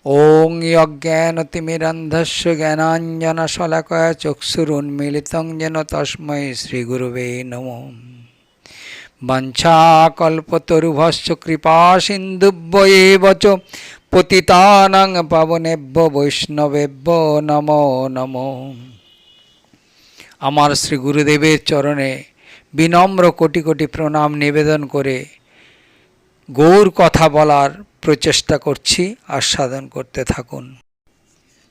ওং অজ্ঞানতিমিরন্ধস্য জ্ঞানাঞ্জনশলাকয়া চক্ষুরুন্মিলিतं येन তস্मै শ্রীগুরুবে নমঃ। বাঞ্ছাকল্পতরুভ্যশ্চ কৃপাসিন্ধুভ্য এব চ পতিতানাং পাবনেভ্যো বৈষ্ণবেভ্যো নমো নমঃ। আমার শ্রী গুরুদেবের চরণে বিনম্র কোটি কোটি প্রণাম নিবেদন করে গৌর কথা বলার প্রচেষ্টা করছি, আস্বাদন করতে থাকুন।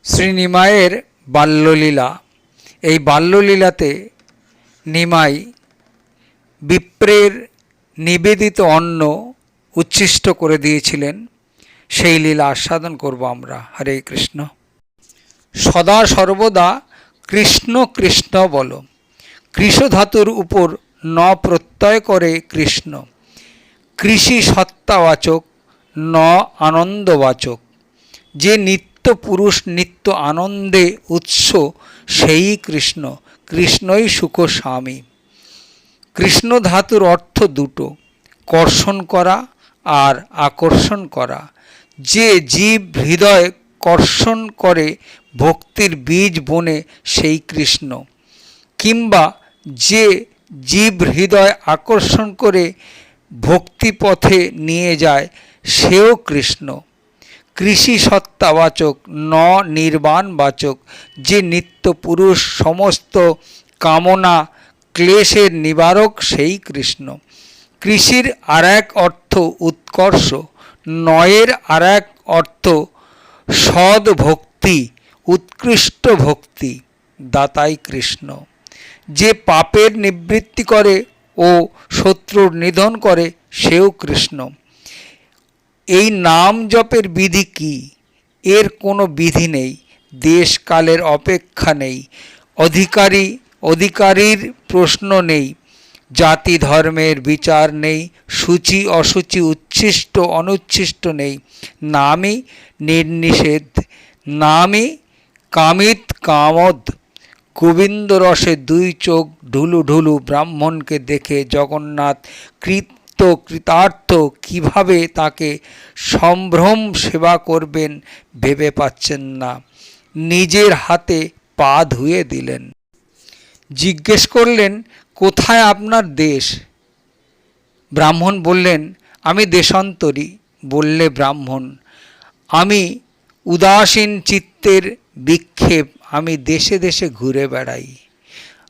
শ্রী নিমাইয়ের বাল্যলীলা। এই বাল্যলীলাতে নিমাই বিপ্রের নিবেদিত অন্ন উচ্ছিষ্ট করে দিয়েছিলেন, সেই লীলা আস্বাদন করব আমরা। হরে কৃষ্ণ। সদা সর্বদা কৃষ্ণ কৃষ্ণ বলো। কৃষ ধাতুর উপর ন প্রত্যয় করে কৃষ্ণ। কৃষি সত্তাবাচক, ন আনন্দবাচক। যে নিত্য পুরুষ, নিত্য আনন্দে উৎস, সেই কৃষ্ণ। কৃষ্ণই সুখ স্বামী। কৃষ্ণ ধাতুর অর্থ দুটো, কর্ষণ করা আর আকর্ষণ করা। যে জীব হৃদয় কর্ষণ করে ভক্তির বীজ বনে, সেই কৃষ্ণ। কিংবা যে জীব হৃদয় আকর্ষণ করে ভক্তিপথে নিয়ে যায়, সেও কৃষ্ণ। কৃষি সত্তাবাচক, ন নির্বাণবাচক। যে নিত্য পুরুষ, সমস্ত কামনা ক্লেশের নিবারক, সেই কৃষ্ণ। কৃষির আর এক অর্থ উৎকর্ষ, নয়ের আর এক অর্থ সদ ভক্তি, উৎকৃষ্ট ভক্তি। দাতাই কৃষ্ণ। যে পাপের নিবৃত্তি করে ও শত্রুর নিধন করে, সেও কৃষ্ণ। এই নাম জপের বিধি কি? এর কোনো বিধি নেই, দেশ কালের অপেক্ষা নেই, অধিকারীর প্রশ্ন নেই, জাতি ধর্মের বিচার নেই, সূচি অসুচি, উচ্ছিষ্ট অনুচ্ছিষ্ট নেই। নামই নির্নিষেধ, নামই কামিত কামদ। গোবিন্দ রসে দুই চোখ ঢুলু ঢুলু। ব্রাহ্মণকে দেখে জগন্নাথ কৃতার্থ, কিভাবে তাকে সম্ভ্রম সেবা করবেন ভেবে পাচ্ছেন না। নিজের হাতে পা ধুয়ে দিলেন। জিজ্ঞেস করলেন, কোথায় আপনার দেশ? ব্রাহ্মণ বললেন, আমি দেশান্তরী। বললে ব্রাহ্মণ, আমি উদাসীন চিত্তের বিক্ষেপ, আমি দেশে দেশে ঘুরে বেড়াই।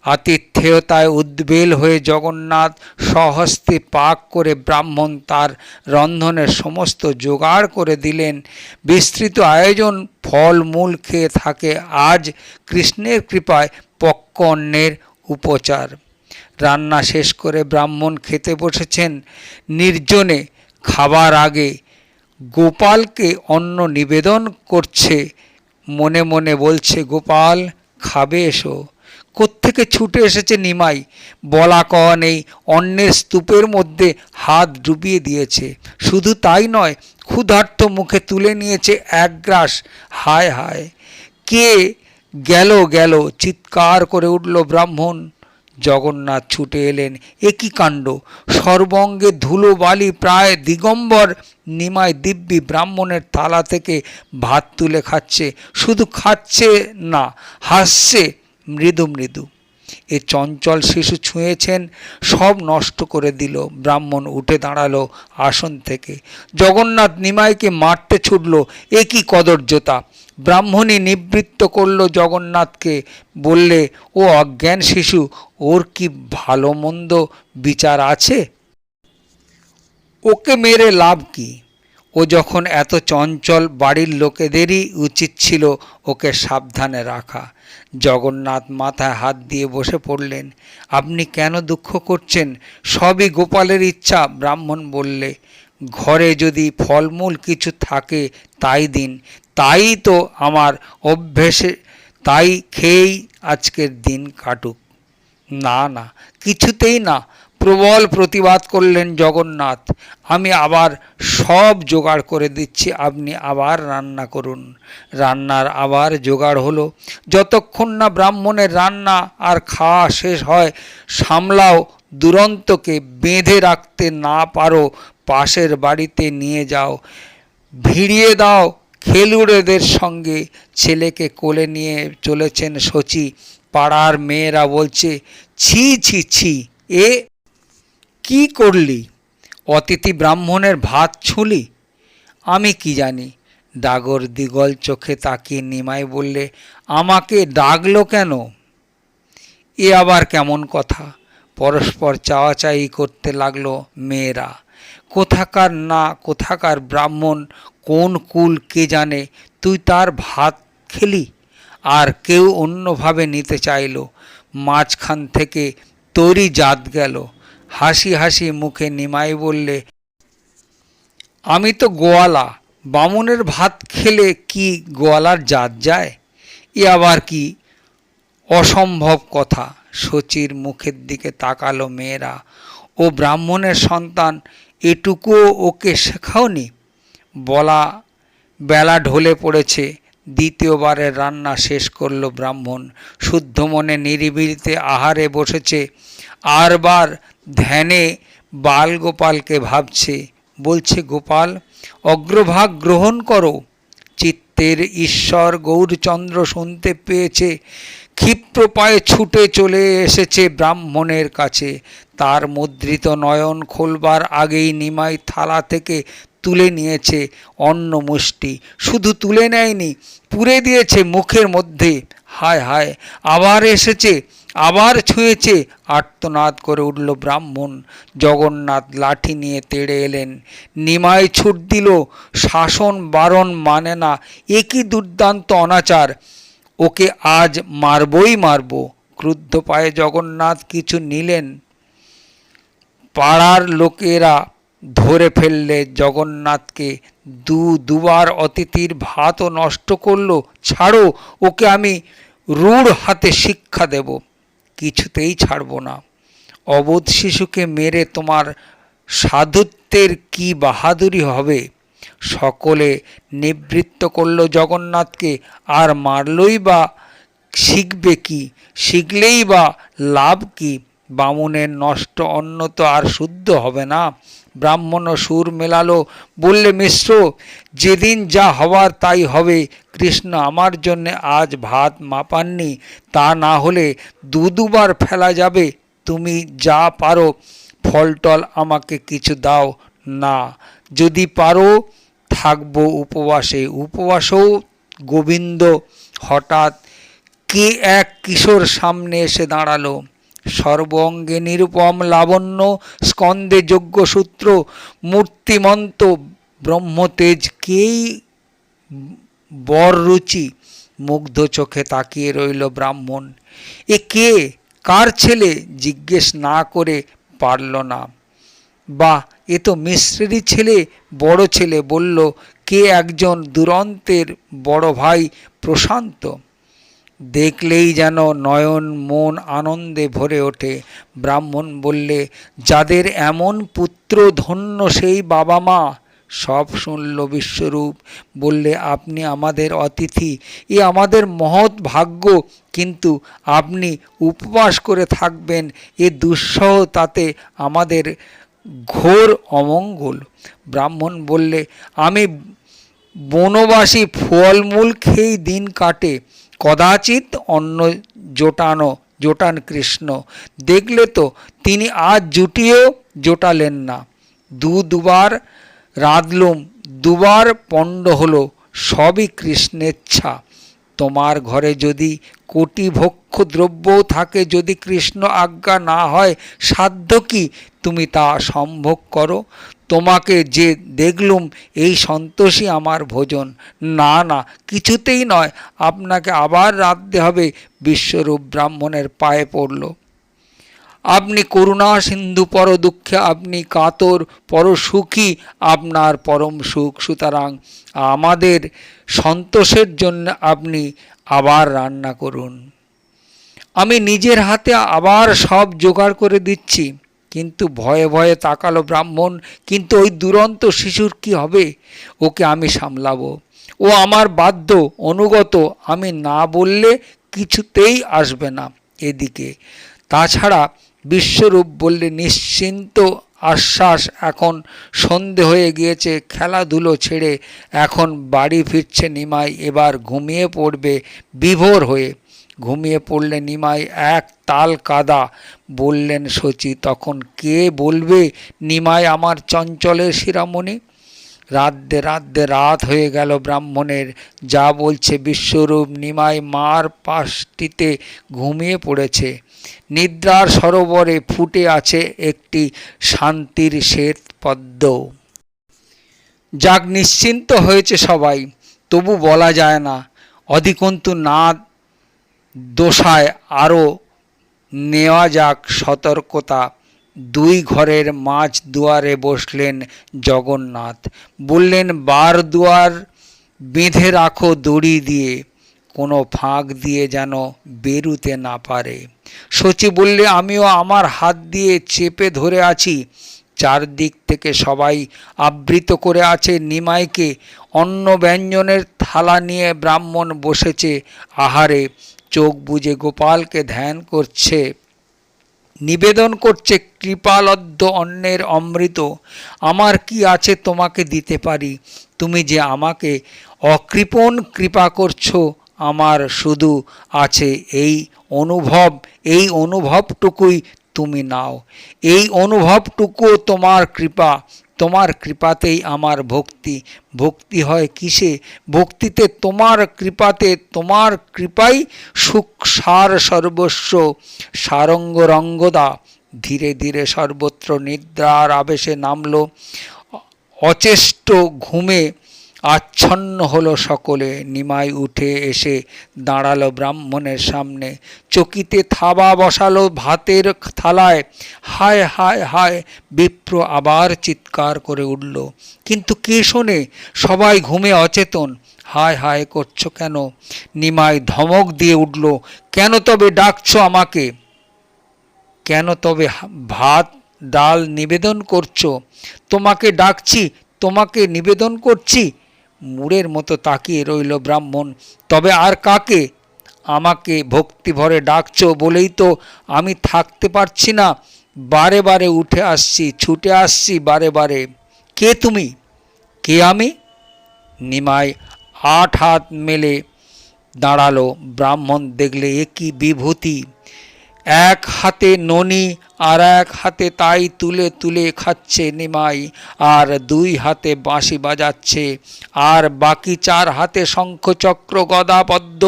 আতিথেয়তায় উদ্বেল হয়ে জগন্নাথ স্বহস্তে পাক করে ব্রাহ্মণ তার রন্ধনের সমস্ত জোগাড় করে দিলেন। বিস্তৃত আয়োজন, ফল মূল খেয়ে থাকে আজ কৃষ্ণের কৃপায় পক্ক অন্নের উপচার। রান্না শেষ করে ব্রাহ্মণ খেতে বসেছেন নির্জনে। খাবার আগে গোপালকে অন্ন নিবেদন করছে। মনে মনে বলছে, গোপাল খাবে এসো। কোত্থেকে ছুটে এসেছে নিমাই, বলা কওয়া নেই, অন্নের স্তূপের মধ্যে হাত ডুবিয়ে দিয়েছে। শুধু তাই নয়, ক্ষুধার্ত মুখে তুলে নিয়েছে এক গ্রাস। হায় হায়, কে গেল গেল, চিৎকার করে উঠল ব্রাহ্মণ। জগন্নাথ ছুটে এলেন। এ কী কাণ্ড! সর্বঙ্গে ধুলো বালি, প্রায় দিগম্বর নিমাই দিব্যি ব্রাহ্মণের থালা থেকে ভাত তুলে খাচ্ছে। শুধু খাচ্ছে না, হাসছে মৃদু মৃদু। এ চঞ্চল শিশু ছুঁয়েছেন, সব নষ্ট করে দিল। ব্রাহ্মণ উঠে দাঁড়ালো আসন থেকে। জগন্নাথ নিমাইকে মারতে ছুটল। এ কি কদর্যতা! ব্রাহ্মণী নিবৃত্ত করল জগন্নাথকে। বললে, ও অজ্ঞান শিশু, ওর কি ভালো মন্দ বিচার আছে? ওকে মেরে লাভ কি? ও যখন এত চঞ্চল, বাড়ির লোকেদেরই উচিত ছিল ওকে সাবধানে রাখা। জগন্নাথ মাথায় হাত দিয়ে বসে পড়লেন। আপনি কেন দুঃখ করছেন? সবই গোপালের ইচ্ছা। ব্রাহ্মণ বললে, ঘরে যদি ফলমূল কিছু থাকে তাই দিন। তাই তো আমার অভ্যেসে, তাই খেয়েই আজকের দিন কাটুক। না না, কিছুতেই না, প্রবল প্রতিবাদ করলেন জগন্নাথ। আমি আবার সব জোগাড় করে দিচ্ছি, আপনি আবার রান্না করুন। রান্নার আবার জোগাড় হলো। যতক্ষণ না ব্রাহ্মণের রান্না আর খাওয়া শেষ হয়, সামলাও দুরন্তকে। বেঁধে রাখতে না পারো, পাশের বাড়িতে নিয়ে যাও, ভিড়িয়ে দাও খেলুড়েদের সঙ্গে ছেলেকে কোলে নিয়ে চলেছেন শচী। পাড়ার মেয়েরা বলছে, ছি ছি ছি, এ কি করলি? অতিথি ব্রাহ্মণের ভাত ছুঁলি? আমি কি জানি। ডাগর দিগল চোখে তাকিয়ে নিমাই বললে, আমাকে ডাকলো কেন? এ আবার কেমন কথা? পরস্পর চাওয়াচাই করতে লাগলো মেয়েরা। কোথাকার না কোথাকার ব্রাহ্মণ, কোন কুল কে জানে, তুই তার ভাত খেলি? আর কেউ অন্যভাবে নিতে চাইল। মাঝখান থেকে তরি জাত গেল। হাসি হাসি মুখে নিমাই বললে, আমি তো গোয়ালা, বামুনের ভাত খেলে কি গোয়ালার জাত যায়? এ আবার কি অসম্ভব কথা। শচীর মুখের দিকে তাকালো মেয়েরা। ও ব্রাহ্মণের সন্তান, এটুকুও ওকে শেখাওনি? বেলা ঢলে পড়েছে। দ্বিতীয়বারের রান্না শেষ করল ব্রাহ্মণ। শুদ্ধ মনে নিরিবিলিতে আহারে বসেছে। আরবার ধ্যানে বালগোপালকে ভাবছে। বলছে, গোপাল, অগ্রভাগ গ্রহণ করো। চিত্তের ঈশ্বর গৌরচন্দ্র শুনতে পেয়েছে। ক্ষিপ্র পায়ে ছুটে চলে এসেছে ব্রাহ্মণের কাছে। তার মুদ্রিত নয়ন খোলবার আগেই নিমাই থালা থেকে তুলে নিয়েছে অন্ন মুষ্টি। শুধু তুলে নেয়নি, পুরে দিয়েছে মুখের মধ্যে। হায় হায়, আবার এসেছে, আবার ছুঁয়েছে। আর্তনাদ করে উঠল ব্রাহ্মণ। জগন্নাথ লাঠি নিয়ে তেড়ে এলেন। নিমাই ছুট দিল, শাসন বারণ মানে না। এ কি দুর্দান্ত অনাচার! ওকে আজ মারবই মারব। ক্রুদ্ধ পায়ে জগন্নাথ কিছু নিলেন। পাড়ার লোকেরা ধরে ফেললে জগন্নাথকে। দুবার অতিথির ভাতও নষ্ট করল। ছাড়ো ওকে, আমি রূঢ় হাতে শিক্ষা দেব। কিছুতেই ছাড়ব না। অবোধ শিশুকে মেরে তোমার সাধুত্বের কি বাহাদুরি হবে? সকলে নিবৃত্ত করল জগন্নাথকে। আর মারলই বা শিখবে কি? শিখলেই বা লাভ কি? বামুনের নষ্ট অন্ন তো আর শুদ্ধ হবে না। ব্রাহ্মণ সুর মেলালো, বললে, মিশ্র, যেদিন যা হবার তাই হবে। কৃষ্ণ আমার জন্যে আজ ভাত মাপাননি, তা না হলে দুবার ফেলা যাবে। তুমি যা পারো ফলটল আমাকে কিছু দাও না। যদি পারো থাকবো উপবাসে। উপবাসেও গোবিন্দ। হঠাৎ কে এক কিশোর সামনে এসে দাঁড়ালো। সর্ব অঙ্গে নিরুপম লাবণ্য, স্কন্দে যজ্ঞসূত্র, মূর্তিমন্ত ব্রহ্মতেজ। কেই বর রুচি। মুগ্ধ চোখে তাকিয়ে রইল ব্রাহ্মণ। এ কে, কার ছেলে? জিজ্ঞেস না করে পারল না। বাহ, এ তো মিশ্রেরই ছেলে, বড় ছেলে। বলল, কে একজন দুরন্তের বড় ভাই প্রশান্ত। দেখলেই যেন নয়ন মন আনন্দে ভরে ওঠে। ব্রাহ্মণ বললে, যাদের এমন পুত্র, ধন্য সেই বাবা মা। সব শুনল বিশ্বরূপ। বললে, আপনি আমাদের অতিথি, এ আমাদের মহৎ ভাগ্য। কিন্তু আপনি উপবাস করে থাকবেন, এ দুঃসহ, তাতে আমাদের ঘোর অমঙ্গল। ব্রাহ্মণ বললে, আমি বনবাসী, ফলমূল খেয়েই দিন কাটে। কদাচিৎ অন্ন জোটান কৃষ্ণ। দেখলে তো, তিনি আজ জুটিয়েও জোটালেন না। দুবার রাঁধলুম, দুবার পণ্ড হলো, সবই কৃষ্ণেচ্ছা। তোমার ঘরে যদি কোটি ভক্ষ্য দ্রব্যও থাকে, যদি কৃষ্ণ আজ্ঞা না হয়, সাধ্য কি তুমি তা সম্ভোগ করো? তোমাকে যে দেখলুম, এই সন্তোষই আমার ভোজন। না না, কিছুতেই নয়, আপনাকে আবার রাঁধতে হবে। বিশ্বরূপ ব্রাহ্মণের পায়ে পড়ল। আপনি করুণা সিন্ধু, পর দুঃখে আপনি কাতর, পর সুখী আপনার পরম সুখ। সুতরাং আমাদের সন্তোষের জন্য আপনি আবার রান্না করুন। আমি নিজের হাতে আবার সব জোগাড় করে দিচ্ছি। কিন্তু ভয়ে ভয়ে তাকালো ব্রাহ্মণ। কিন্তু ওই দুরন্ত শিশুর কি হবে? ওকে আমি সামলাবো। ও আমার বাধ্য, অনুগত। আমি না বললে কিছুতেই আসবে না এদিকে। তাছাড়া বিশ্বরূপ বললে, নিশ্চিন্ত আশ্বাস। এখন সন্ধে হয়ে গিয়েছে, খেলাধুলো ছেড়ে এখন বাড়ি ফিরছে নিমাই। এবার ঘুমিয়ে পড়বে বিভোর হয়ে। ঘুমিয়ে পড়লে নিমাই এক তাল কাদা। বললেন শচী, তখন কে বলবে নিমাই আমার চঞ্চলের শিরামণি? রাত হয়ে গেল ব্রাহ্মণের। যা বলছে বিশ্বরূপ, নিমাই মার পাশটিতে ঘুমিয়ে পড়েছে। নিদ্রার সরোবরে ফুটে আছে একটি শান্তির শ্বেত পদ্ম। যাক, নিশ্চিন্ত হয়েছে সবাই। তবু বলা যায় না, অধিকন্তু না দোষায় আরও নেওয়া যাক সতর্কতা। দুই ঘরের মাঝ দুয়ারে বসলেন জগন্নাথ। বললেন, বার দুয়ার বেঁধে রাখো দড়ি দিয়ে, কোনো ফাঁক দিয়ে যেন বেরুতে না পারে। শচী বললে, আমিও আমার হাত দিয়ে চেপে ধরে আছি। চারদিক থেকে সবাই আবৃত করে আছে নিমাইকে। অন্ন ব্যঞ্জনের থালা নিয়ে ব্রাহ্মণ বসেছে আহারে। চোখ বুজে গোপালকে ধ্যান করছে, নিবেদন করছে কৃপালব্ধ অন্নের অমৃত। আমার কি আছে তোমাকে দিতে পারি? তুমি যে আমাকে অকৃপণ কৃপা করছো, আমার শুধু আছে এই অনুভব। এই অনুভবটুকুই তুমি নাও। এই অনুভবটুকুও তোমার কৃপা। তোমার কৃপাতেই আমার ভক্তি। ভক্তি হয় কিসে? ভক্তিতে, তোমার কৃপাতে। তোমার কৃপাই সুখ সার সর্বস্ব, সারঙ্গ রঙ্গদা। ধীরে ধীরে সর্বত্র নিদ্রার আবেশে নামল। অচেষ্ট ঘুমে আচ্ছন্ন হলো সকলে। নিমাই উঠে এসে দাঁড়ালো ব্রাহ্মণের সামনে। চকিতে থাবা বসালো ভাতের থালায়। হায় হায় হায়! বিপ্র আবার চিৎকার করে উঠল। কিন্তু কে শোনে? সবাই ঘুমে অচেতন। হায় হায় করছো কেন? নিমাই ধমক দিয়ে উঠল, কেন তবে ডাকছো আমাকে? কেন তবে ভাত ডাল নিবেদন করছো? তোমাকে ডাকছি, তোমাকে নিবেদন করছি। মুড়ের মতো তাকিয়ে রইল ব্রাহ্মণ। তবে আর কাকে? আমাকে ভক্তি ভরে ডাকছো বলেই তো আমি থাকতে পারছি না। বারে বারে উঠে আসছি, ছুটে আসছি বারে বারে। কে তুমি? কে আমি? নিমাই 8 হাত মেলে দাঁড়ালো। ব্রাহ্মণ দেখলে এ কি বিভূতি! এক হাতে ননি আর এক হাতে তাই তুলে তুলে খাচ্ছে নিমাই, আর 2 হাতে বাঁশি বাজাচ্ছে, আর বাকি 4 হাতে শঙ্খ চক্র গদা পদ্ম,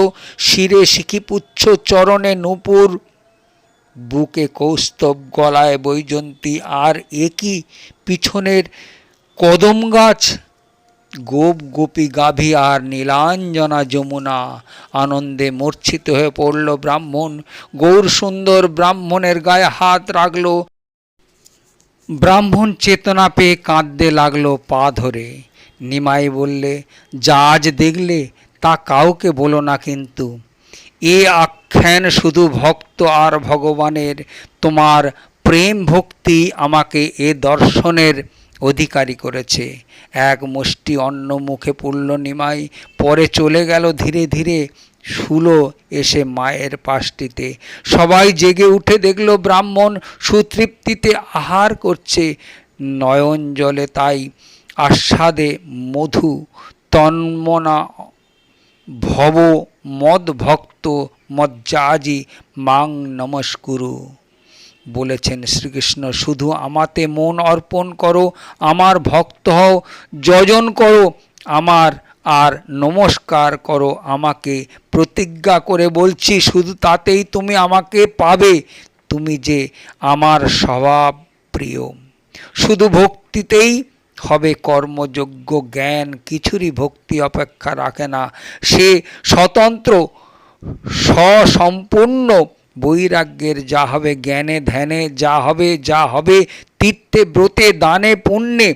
শিরে সিকিপুচ্ছ, চরণে নূপুর, বুকে কৌস্তব, গলায় বৈজন্তী। আর এ কি পিছনের কদম গাছ! গোপ গোপী গাভী আর নীলাঞ্জনা যমুনা। আনন্দে মূর্ছিত হয়ে পড়ল ব্রাহ্মণ। গৌর সুন্দর ব্রাহ্মণের গায়ে হাত রাখল। ব্রাহ্মণ চেতনা পেয়ে কাঁদতে লাগলো পা ধরে। নিমাই বললে, যা আজ দেখলে তা কাউকে বলো না কিন্তু। এ আখ্যান শুধু ভক্ত আর ভগবানের। তোমার প্রেম ভক্তি আমাকে এ দর্শনের অধিকারী করেছে। এক মুষ্টি অন্ন মুখে পুরল নিমাই, পরে চলে গেল ধীরে ধীরে। শুলো এসে মায়ের পাশটিতে। সবাই জেগে উঠে দেখল ব্রাহ্মণ সুতৃপ্তিতে আহার করছে। নয়ন জলে তাই আস্বাদে মধু তন্মনা ভব মদ ভক্ত মজ্জাজি মাং নমস্কুরু। বলেছেন শ্রীকৃষ্ণ, শুধু আমাতে মন অর্পণ করো, আমার ভক্ত হও, যজন করো আমার, আর নমস্কার করো আমাকে। প্রতিজ্ঞা করে বলছি, শুধু তাতেই তুমি আমাকে পাবে। তুমি যে আমার স্বভাব প্রিয়। শুধু ভক্তিতেই হবে কর্মযোগ্য। জ্ঞান কিছুরই ভক্তি অপেক্ষা রাখে না। সে স্বতন্ত্র, স্বসম্পূর্ণ। বৈরাগ্যের যা হবে জ্ঞানে ধ্যানে, যা হবে তীর্থে ব্রতে দানে পুণ্যে,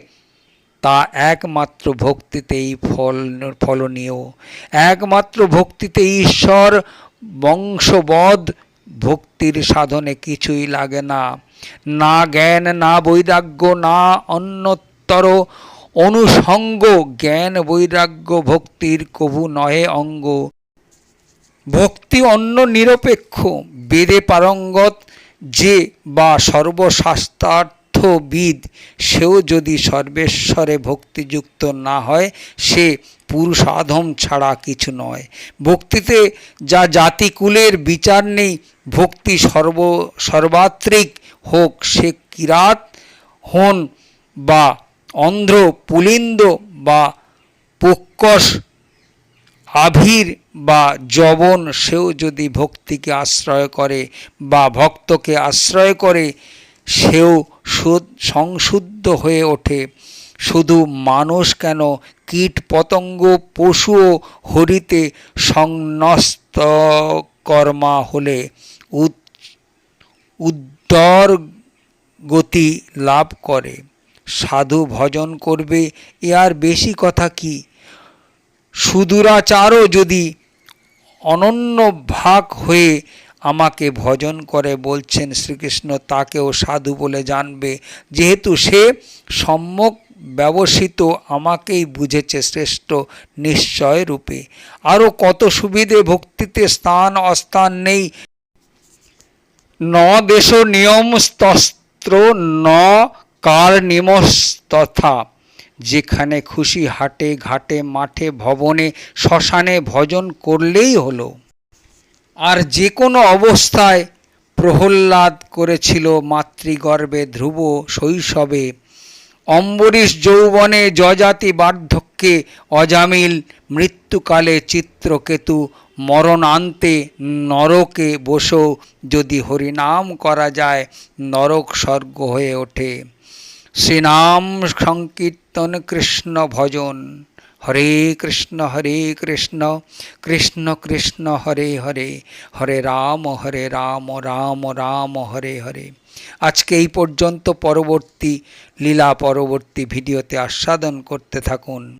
তা একমাত্র ভক্তিতেই ফলনীয়। একমাত্র ভক্তিতে ঈশ্বর বংশবধ। ভক্তির সাধনে কিছুই লাগে না, না জ্ঞান, না বৈরাগ্য, না অন্যতর অনুষঙ্গ। জ্ঞান বৈরাগ্য ভক্তির কভু নহে অঙ্গ। ভক্তি অন্য নিরপেক্ষ। বেদে পারঙ্গত যে বা সর্বশাস্ত্রার্থ অর্থবিদ সেও যদি সর্বেশ্বরে ভক্তিযুক্ত না হয়, সে পুরুষাধম ছাড়া কিছু নয়। ভক্তিতে যা জাতিকুলের বিচার নেই, ভক্তি সর্বাত্রিক হোক, সে কিরাত হন বা অন্ধ্র, পুলিন্দ বা পুক্কস, আভীর বা যবন, সেও যদি ভক্তিকে আশ্রয় করে বা ভক্তকে আশ্রয় করে, সেও সংশুদ্ধ হয়ে ওঠে। শুধু মানুষ কেন, কীট পতঙ্গ পশুও হরিতে সংন্যস্তকর্মা হলে উদ্ধর গতি লাভ করে। সাধু ভজন করবে, এ আর বেশি কথা কি? সুদূরাচারও যদি অনন্য ভাগ হয়ে আমাকে ভজন করে, বলছেন শ্রীকৃষ্ণ, তাকেও সাধু বলে জানবে, যেহেতু সে সম্যক ব্যবসিত আমাকেই বুঝেছে শ্রেষ্ঠ নিশ্চয় রূপে। আরও কত সুবিধে ভক্তিতে স্থান অস্থান নেই। ন দেশ নিয়ম তস্ত্র ন কার নিমস্তথা। যেখানে খুশি হাটে ঘাটে মাঠে ভবনে শ্মশানে ভজন করলেই হলো। আর যে কোনো অবস্থায় প্রহ্লাদ করেছিল মাতৃগর্ভে, ধ্রুব শৈশবে, অম্বরীশ যৌবনে, যযাতি বার্ধক্যে, অজামিল মৃত্যুকালে, চিত্রকেতু মরণান্তে। নরকে বসেও যদি হরিনাম করা যায়, নরক স্বর্গ হয়ে ওঠে। শ্রীনাম সংকীর্তন কৃষ্ণ ভজন, হরে কৃষ্ণ কৃষ্ণ কৃষ্ণ হরে হরে, হরে রাম রাম রাম হরে হরে। আজকে এই পর্যন্ত। পরবর্তী লীলা পরবর্তী ভিডিওতে আস্বাদন করতে থাকুন।